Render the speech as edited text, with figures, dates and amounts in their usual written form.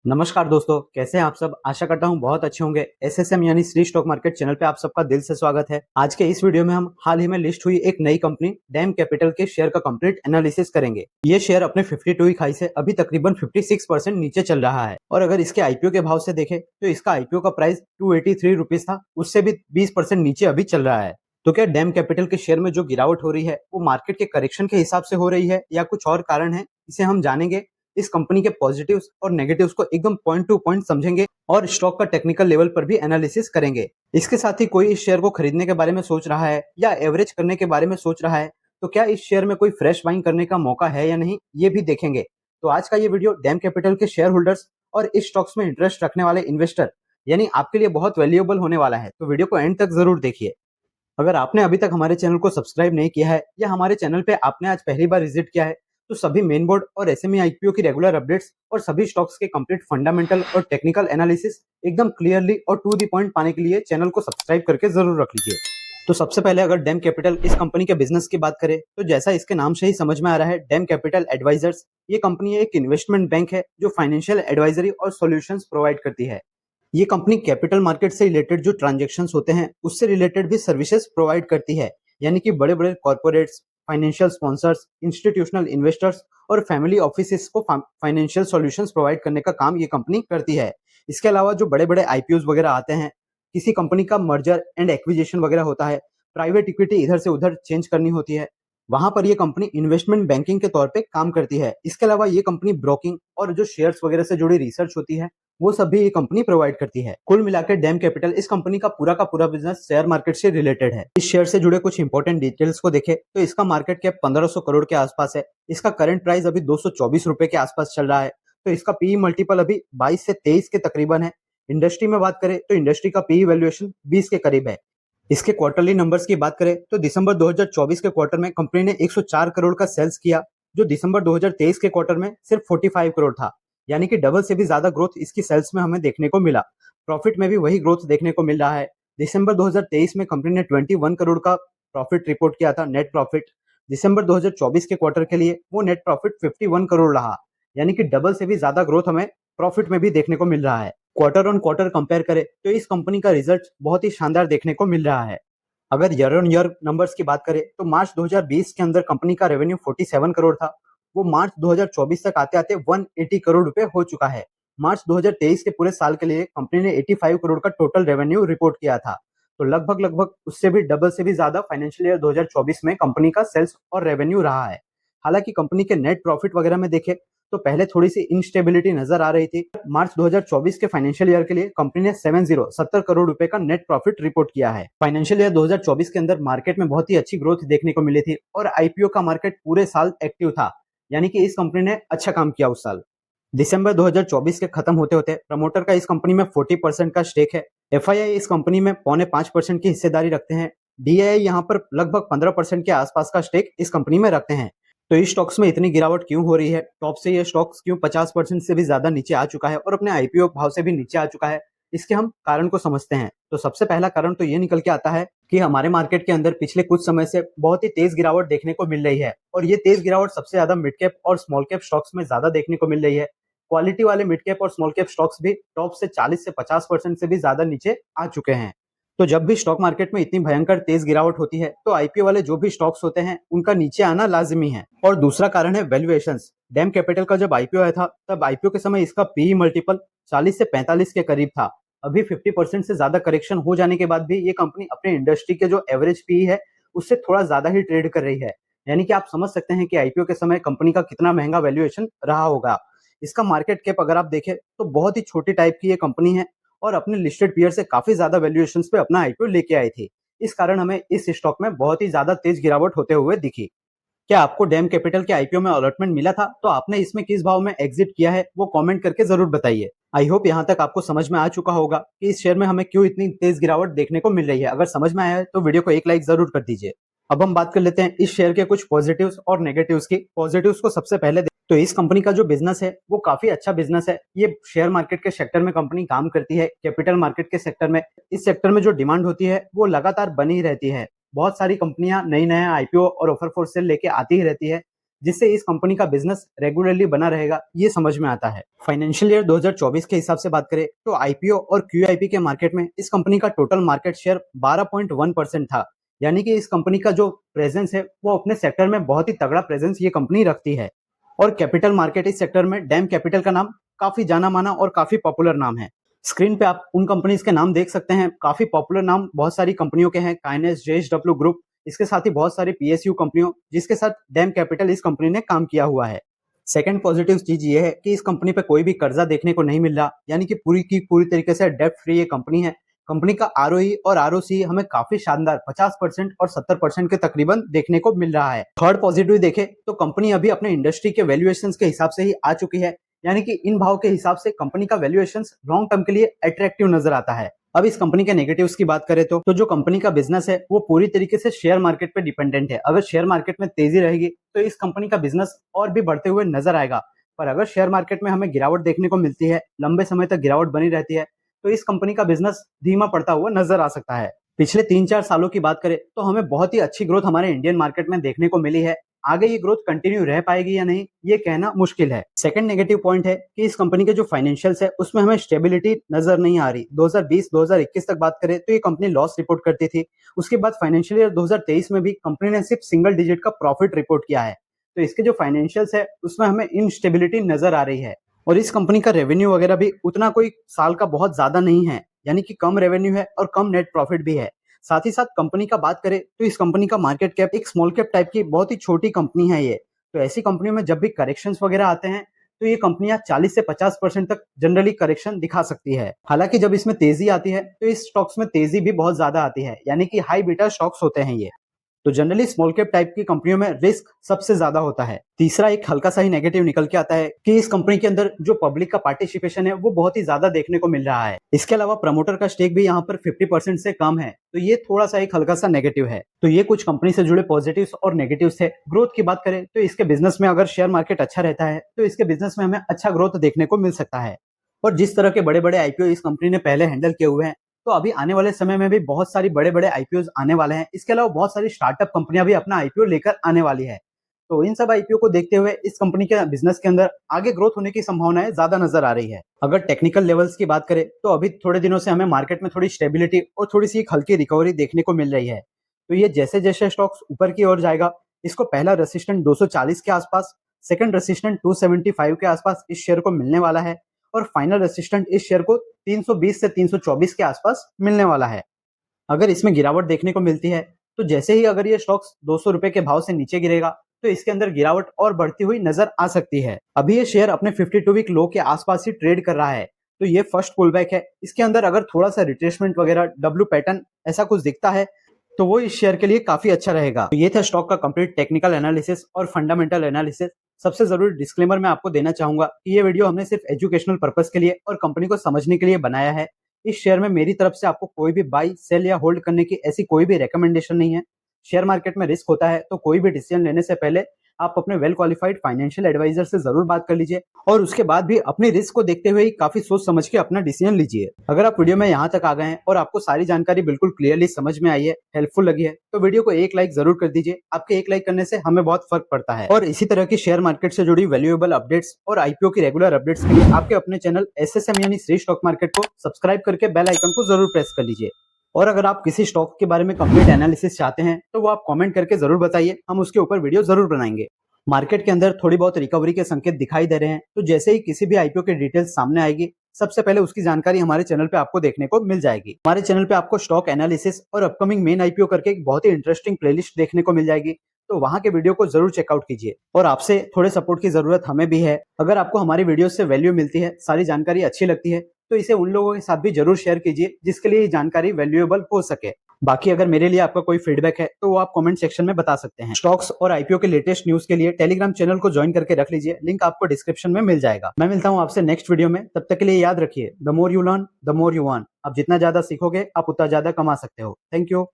नमस्कार दोस्तों, कैसे हैं आप सब। आशा करता हूं बहुत अच्छे होंगे। एसएसएम यानी श्री स्टॉक मार्केट चैनल पे आप सबका दिल से स्वागत है। आज के इस वीडियो में हम हाल ही में लिस्ट हुई एक नई कंपनी डैम कैपिटल के शेयर का कंप्लीट एनालिसिस करेंगे। ये शेयर अपने 52 वीक हाई से अभी तकरीबन 56% नीचे चल रहा है और अगर इसके आईपीओ के भाव से देखें तो इसका आईपीओ का प्राइस 283 रुपीज था, उससे भी 20% नीचे अभी चल रहा है। तो क्या डैम कैपिटल के शेयर में जो गिरावट हो रही है वो मार्केट के करेक्शन के हिसाब से हो रही है या कुछ और कारण है, इसे हम जानेंगे। इस कंपनी के पॉजिटिव्स और नेगेटिव्स को एकदम पॉइंट टू पॉइंट समझेंगे और स्टॉक का टेक्निकल लेवल पर भी एनालिसिस करेंगे। इसके साथ ही कोई इस शेयर को खरीदने के बारे में सोच रहा है या एवरेज करने के बारे में सोच रहा है तो क्या इस शेयर में कोई फ्रेश बाइंग करने का मौका है या नहीं, ये भी देखेंगे। तो आज का ये वीडियो डैम कैपिटल के शेयर होल्डर्स और इस स्टॉक्स में इंटरेस्ट रखने वाले इन्वेस्टर यानी आपके लिए बहुत वैल्यूएबल होने वाला है, तो वीडियो को एंड तक जरूर देखिए। अगर आपने अभी तक हमारे चैनल को सब्सक्राइब नहीं किया है या हमारे चैनल पे आपने आज पहली बार विजिट किया है तो सभी मेन बोर्ड और एसएमई आईपीओ की रेगुलर अपडेट्स और सभी स्टॉक्स के कंप्लीट फंडामेंटल और टेक्निकल एनालिसिस एकदम क्लियरली और टू दी पॉइंट पाने के लिए चैनल को सब्सक्राइब करके जरूर रख लीजिए। तो सबसे पहले अगर डैम कैपिटल इस कंपनी के बिजनेस की बात करें तो जैसा इसके नाम से ही समझ में आ रहा है, डैम कैपिटल एडवाइजर्स ये कंपनी एक इन्वेस्टमेंट बैंक है जो फाइनेंशियल एडवाइजरी और सॉल्यूशंस प्रोवाइड करती है। ये कंपनी कैपिटल मार्केट से रिलेटेड जो ट्रांजैक्शंस होते हैं उससे रिलेटेड भी सर्विसेज प्रोवाइड करती है, यानी कि बड़े बड़े corporates, financial sponsors, institutional investors और फैमिली ऑफिसेस को फाइनेंशियल सॉल्यूशंस प्रोवाइड करने का काम ये कंपनी करती है। इसके अलावा जो बड़े बड़े आईपीओ वगैरह आते हैं, किसी कंपनी का मर्जर एंड एक्विजिशन वगैरह होता है, प्राइवेट इक्विटी इधर से उधर चेंज करनी होती है, वहां पर ये कंपनी इन्वेस्टमेंट बैंकिंग के तौर पे काम करती है। इसके अलावा ये कंपनी ब्रोकिंग और जो शेयर्स वगैरह से जुड़ी रिसर्च होती है वो सब भी ये कंपनी प्रोवाइड करती है। कुल मिलाकर डैम कैपिटल इस कंपनी का पूरा बिजनेस शेयर मार्केट से रिलेटेड है। इस शेयर से जुड़े कुछ इंपॉर्टेंट डिटेल्स को देखें तो इसका मार्केट कैप 1500 करोड़ के आसपास है। इसका करंट प्राइस अभी 224 रुपए के आसपास चल रहा है। तो इसका पीई मल्टीपल अभी 22 से 23 के तकरीबन है। इंडस्ट्री में बात करें तो इंडस्ट्री का पीई वैल्यूएशन 20 के करीब है। इसके क्वार्टरली नंबर्स की बात करें तो दिसंबर 2024 के क्वार्टर में कंपनी ने 104 करोड़ का सेल्स किया, जो दिसंबर 2023 के क्वार्टर में सिर्फ 45 करोड़ था, यानी कि डबल से भी ज्यादा ग्रोथ इसकी सेल्स में हमें देखने को मिला। प्रॉफिट में भी वही ग्रोथ देखने को मिल रहा है। दिसंबर 2023 में कंपनी ने 21 करोड़ का प्रॉफिट रिपोर्ट किया था, नेट प्रॉफिट। दिसंबर 2024 के क्वार्टर के लिए वो नेट प्रॉफिट 51 करोड़ रहा, यानी कि डबल से भी ज्यादा ग्रोथ हमें प्रॉफिट में भी देखने को मिल रहा है। क्वार्टर ऑन क्वार्टर कंपेयर करें तो इस कंपनी का रिजल्ट बहुत ही शानदार देखने को मिल रहा है। अगर ईयर ऑन ईयर नंबर्स की बात करें तो मार्च 2020 के अंदर कंपनी का रेवेन्यू 47 करोड़ था, वो मार्च 2024 तक आते आते 180 करोड़ रुपए हो चुका है। मार्च 2023 के पूरे साल के लिए कंपनी ने 85 करोड़ का टोटल रेवेन्यू रिपोर्ट किया था। तो लगभग लगभग उससे भी डबल से भी ज्यादा फाइनेंशियल ईयर 2024 में कंपनी का सेल्स और रेवेन्यू रहा है। हालांकि कंपनी के नेट प्रॉफिट वगैरह में देखें तो पहले थोड़ी सी इंस्टेबिलिटी नजर आ रही थी। मार्च 2024 के फाइनेंशियल ईयर के लिए कंपनी ने 70 करोड़ रुपए का नेट प्रॉफिट रिपोर्ट किया है। फाइनेंशियल ईयर 2024 के अंदर मार्केट में बहुत ही अच्छी ग्रोथ देखने को मिली थी और आईपीओ का मार्केट पूरे साल एक्टिव था, यानी कि इस कंपनी ने अच्छा काम किया उस साल। दिसंबर 2024 के खत्म होते होते प्रमोटर का इस कंपनी में 40% का स्टेक है। एफआईआई इस कंपनी में 4.25% की हिस्सेदारी रखते हैं। डीआईआई यहाँ पर लगभग 15% के आसपास का स्टेक इस कंपनी में रखते हैं। तो इस स्टॉक्स में इतनी गिरावट क्यों हो रही है, टॉप से ये स्टॉक्स क्यों 50% से भी ज्यादा नीचे आ चुका है और अपने आईपीओ भाव से भी नीचे आ चुका है, इसके हम कारण को समझते हैं। तो सबसे पहला कारण तो ये निकल के आता है कि हमारे मार्केट के अंदर पिछले कुछ समय से बहुत ही तेज गिरावट देखने को मिल रही है और ये तेज गिरावट सबसे ज्यादा मिड कैप और स्मॉल कैप स्टॉक्स में ज्यादा देखने को मिल रही है। क्वालिटी वाले मिड कैप और स्मॉल कैप स्टॉक्स भी टॉप से 40 से 50% से भी ज्यादा नीचे आ चुके हैं। तो जब भी स्टॉक मार्केट में इतनी भयंकर तेज गिरावट होती है तो आईपीओ वाले जो भी स्टॉक्स होते हैं उनका नीचे आना लाजमी है। और दूसरा कारण है वैल्यूएशंस। डैम कैपिटल का जब आईपीओ आया था तब आईपीओ के समय इसका पीई मल्टीपल 40 से 45 के करीब था। अभी 50% से ज्यादा करेक्शन हो जाने के बाद भी ये कंपनी अपने इंडस्ट्री के जो एवरेज पीई है उससे थोड़ा ज्यादा ही ट्रेड कर रही है, यानी कि आप समझ सकते हैं कि आईपीओ के समय कंपनी का कितना महंगा वैल्यूएशन रहा होगा। इसका मार्केट कैप अगर आप देखें तो बहुत ही छोटी टाइप की ये कंपनी है और अपने लिस्टेड पीयर से काफी ज्यादा वैल्यूएशंस पे अपना आईपीओ लेके आई थी। इस कारण हमें इस स्टॉक में बहुत ही ज्यादा तेज गिरावट होते हुए दिखी। क्या आपको डैम कैपिटल के आईपीओ में अलॉटमेंट मिला था तो आपने इसमें किस भाव में एग्जिट किया है वो कमेंट करके जरूर बताइए। आई होप यहाँ तक आपको समझ में आ चुका होगा कि इस शेयर में हमें क्यों इतनी तेज गिरावट देखने को मिल रही है। अगर समझ में आया है तो वीडियो को एक लाइक जरूर कर दीजिए। अब हम बात कर लेते हैं इस शेयर के कुछ पॉजिटिव्स और नेगेटिव्स की। पॉजिटिव्स को सबसे पहले तो इस कंपनी का जो बिजनेस है वो काफी अच्छा बिजनेस है। ये शेयर मार्केट के सेक्टर में कंपनी काम करती है, कैपिटल मार्केट के सेक्टर में। इस सेक्टर में जो डिमांड होती है वो लगातार बनी रहती है। बहुत सारी कंपनियां नई नया आईपीओ और ऑफर फॉर सेल लेके आती ही रहती है, जिससे इस कंपनी का बिजनेस रेगुलरली बना रहेगा, ये समझ में आता है। फाइनेंशियल ईयर 2024 के हिसाब से बात करें तो आईपीओ और क्यूआईपी के मार्केट में इस कंपनी का टोटल मार्केट शेयर 12.1% था। यानी कि इस कंपनी का जो प्रेजेंस है वो अपने सेक्टर में बहुत ही तगड़ा प्रेजेंस ये कंपनी रखती है। और कैपिटल मार्केट इस सेक्टर में डैम कैपिटल का नाम काफी जाना माना और काफी पॉपुलर नाम है। स्क्रीन पे आप उन कंपनीज के नाम देख सकते हैं, काफी पॉपुलर नाम बहुत सारी कंपनियों के हैं, काइनेस, जेएसडब्ल्यू ग्रुप, इसके साथ ही बहुत सारी पीएसयू कंपनियों जिसके साथ डैम कैपिटल इस कंपनी ने काम किया हुआ है। सेकंड पॉजिटिव चीज ये है कि इस कंपनी पे कोई भी कर्जा देखने को नहीं मिल रहा, यानी कि पूरी की पूरी तरीके से डेट फ्री ये कंपनी है। कंपनी का आरओई और आरओसी हमें काफी शानदार 50% और 70% के तकरीबन देखने को मिल रहा है। थर्ड पॉजिटिव देखें तो कंपनी अभी अपने इंडस्ट्री के वैल्यूएशन के हिसाब से ही आ चुकी है, यानी कि इन भाव के हिसाब से कंपनी का वैल्यूएशन लॉन्ग टर्म के लिए अट्रैक्टिव नजर आता है। अब इस कंपनी के नेगेटिव्स की बात करें तो जो कंपनी का बिजनेस है वो पूरी तरीके से शेयर मार्केट पे डिपेंडेंट है। अगर शेयर मार्केट में तेजी रहेगी तो इस कंपनी का बिजनेस और भी बढ़ते हुए नजर आएगा, पर अगर शेयर मार्केट में हमें गिरावट देखने को मिलती है, लंबे समय तक गिरावट बनी रहती है, तो इस कंपनी का बिजनेस धीमा पड़ता हुआ नजर आ सकता है। पिछले 3-4 सालों की बात करें तो हमें बहुत ही अच्छी ग्रोथ हमारे इंडियन मार्केट में देखने को मिली है। आगे ये ग्रोथ कंटिन्यू रह पाएगी या नहीं, ये कहना मुश्किल है। सेकंड नेगेटिव पॉइंट है कि इस कंपनी के जो फाइनेंशियल्स है उसमें हमें स्टेबिलिटी नजर नहीं आ रही। 2020-2021 तक बात करें तो ये कंपनी लॉस रिपोर्ट करती थी। उसके बाद फाइनेंशियल ईयर 2023 में भी कंपनी ने सिर्फ सिंगल डिजिट का प्रॉफिट रिपोर्ट किया है। तो इसके जो फाइनेंशियल्स है उसमें हमें इनस्टेबिलिटी नजर आ रही है। और इस कंपनी का रेवेन्यू वगैरह भी उतना कोई साल का बहुत ज्यादा नहीं है, यानी कि कम रेवेन्यू है और कम नेट प्रॉफिट भी है। साथ ही साथ कंपनी का बात करें तो इस कंपनी का मार्केट कैप एक स्मॉल कैप टाइप की बहुत ही छोटी कंपनी है ये। तो ऐसी कंपनियों में जब भी करेक्शंस वगैरह आते हैं तो ये कंपनियां 40 से 50% तक जनरली करेक्शन दिखा सकती है। हालांकि जब इसमें तेजी आती है तो इस स्टॉक्स में तेजी भी बहुत ज्यादा आती है, यानी कि हाई बीटा स्टॉक्स होते हैं ये। तो जनरली स्मॉल कैप टाइप की कंपनियों में रिस्क सबसे ज्यादा होता है। तीसरा एक हल्का सा ही नेगेटिव निकल के आता है कि इस कंपनी के अंदर जो पब्लिक का पार्टिसिपेशन है वो बहुत ही ज्यादा देखने को मिल रहा है। इसके अलावा प्रमोटर का स्टेक भी यहाँ पर 50% से कम है, तो ये थोड़ा सा एक हल्का सा नेगेटिव है। तो ये कुछ कंपनी से जुड़े पॉजिटिव्स और नेगेटिव्स थे। ग्रोथ की बात करें तो इसके बिजनेस में अगर शेयर मार्केट अच्छा रहता है तो इसके बिजनेस में हमें अच्छा ग्रोथ देखने को मिल सकता है। और जिस तरह के बड़े बड़े आईपीओ इस कंपनी ने पहले हैंडल किए हुए हैं, तो अभी आने वाले समय में भी बहुत सारी बड़े बड़े आईपीओ आने वाले हैं। इसके अलावा बहुत सारी स्टार्टअप कंपनियां भी अपना आईपीओ लेकर आने वाली है। तो इन सब आईपीओ को देखते हुए इस कंपनी के बिजनेस के अंदर आगे ग्रोथ होने की संभावनाएं ज्यादा नजर आ रही है। अगर टेक्निकल लेवल्स की बात करें तो अभी थोड़े दिनों से हमें मार्केट में थोड़ी स्टेबिलिटी और थोड़ी सी हल्की रिकवरी देखने को मिल रही है। तो ये जैसे जैसे स्टॉक्स ऊपर की ओर जाएगा, इसको पहला रेसिस्टेंट 240 के आसपास, सेकंड रेसिस्टेंट 275 के आसपास इस शेयर को मिलने वाला है, और फाइनल रेसिस्टेंट इस शेयर को 320 से 324 के आसपास मिलने वाला है। अगर इसमें गिरावट देखने को मिलती है तो जैसे ही अगर ये स्टॉक्स 200 रुपए के भाव से नीचे गिरेगा तो इसके अंदर गिरावट और बढ़ती हुई नजर आ सकती है। अभी ये शेयर अपने 52 वीक लो के आसपास ही ट्रेड कर रहा है, तो ये फर्स्ट पुलबैक है। इसके अंदर अगर थोड़ा सा रिट्रेसमेंट वगैरह, डब्ल्यू पैटर्न ऐसा कुछ दिखता है तो वो इस शेयर के लिए काफी अच्छा रहेगा। तो ये था स्टॉक का कंप्लीट टेक्निकल एनालिसिस और फंडामेंटल एनालिसिस। सबसे जरूरी डिस्क्लेमर मैं आपको देना चाहूंगा कि ये वीडियो हमने सिर्फ एजुकेशनल पर्पस के लिए और कंपनी को समझने के लिए बनाया है। इस शेयर में मेरी तरफ से आपको कोई भी बाई, सेल या होल्ड करने की ऐसी कोई भी रिकमेंडेशन नहीं है। शेयर मार्केट में रिस्क होता है, तो कोई भी डिसीजन लेने से पहले आप अपने वेल क्वालिफाइड फाइनेंशियल एडवाइजर से जरूर बात कर लीजिए और उसके बाद भी अपनी रिस्क को देखते हुए ही काफी सोच समझ के अपना डिसीजन लीजिए। अगर आप वीडियो में यहाँ तक आ गए हैं और आपको सारी जानकारी बिल्कुल क्लियरली समझ में आई है, हेल्पफुल लगी है, तो वीडियो को एक लाइक जरूर कर दीजिए। आपके एक लाइक करने से हमें बहुत फर्क पड़ता है। और इसी तरह की शेयर मार्केट से जुड़ी वैल्यूएबल अपडेट्स और आईपीओ की रेगुलर अपडेट्स के लिए आपके अपने चैनल एसएसएम यानी श्री स्टॉक मार्केट को सब्सक्राइब करके बेल आइकन को जरूर प्रेस कर लीजिए। और अगर आप किसी स्टॉक के बारे में कंप्लीट एनालिसिस चाहते हैं तो वो आप कमेंट करके जरूर बताइए, हम उसके ऊपर वीडियो जरूर बनाएंगे। मार्केट के अंदर थोड़ी बहुत रिकवरी के संकेत दिखाई दे रहे हैं, तो जैसे ही किसी भी आईपीओ की डिटेल्स सामने आएगी सबसे पहले उसकी जानकारी हमारे चैनल पे आपको देखने को मिल जाएगी। हमारे चैनल पे आपको स्टॉक एनालिसिस और अपकमिंग मेन आईपीओ करके एक बहुत ही इंटरेस्टिंग प्लेलिस्ट देखने को मिल जाएगी, तो वहां के वीडियो को जरूर चेकआउट कीजिए। और आपसे थोड़े सपोर्ट की जरूरत हमें भी है। अगर आपको हमारी वीडियो से वैल्यू मिलती है, सारी जानकारी अच्छी लगती है, तो इसे उन लोगों के साथ भी जरूर शेयर कीजिए जिसके लिए ये जानकारी वैल्यूएबल हो सके। बाकी अगर मेरे लिए आपका कोई फीडबैक है तो वो आप कमेंट सेक्शन में बता सकते हैं। स्टॉक्स और आईपीओ के लेटेस्ट न्यूज के लिए टेलीग्राम चैनल को ज्वाइन करके रख लीजिए, लिंक आपको डिस्क्रिप्शन में मिल जाएगा। मैं मिलता हूँ आपसे नेक्स्ट वीडियो में, तब तक के लिए याद रखिए, the more you learn the more you earn. आप जितना ज्यादा सीखोगे आप उतना ज्यादा कमा सकते हो। Thank you.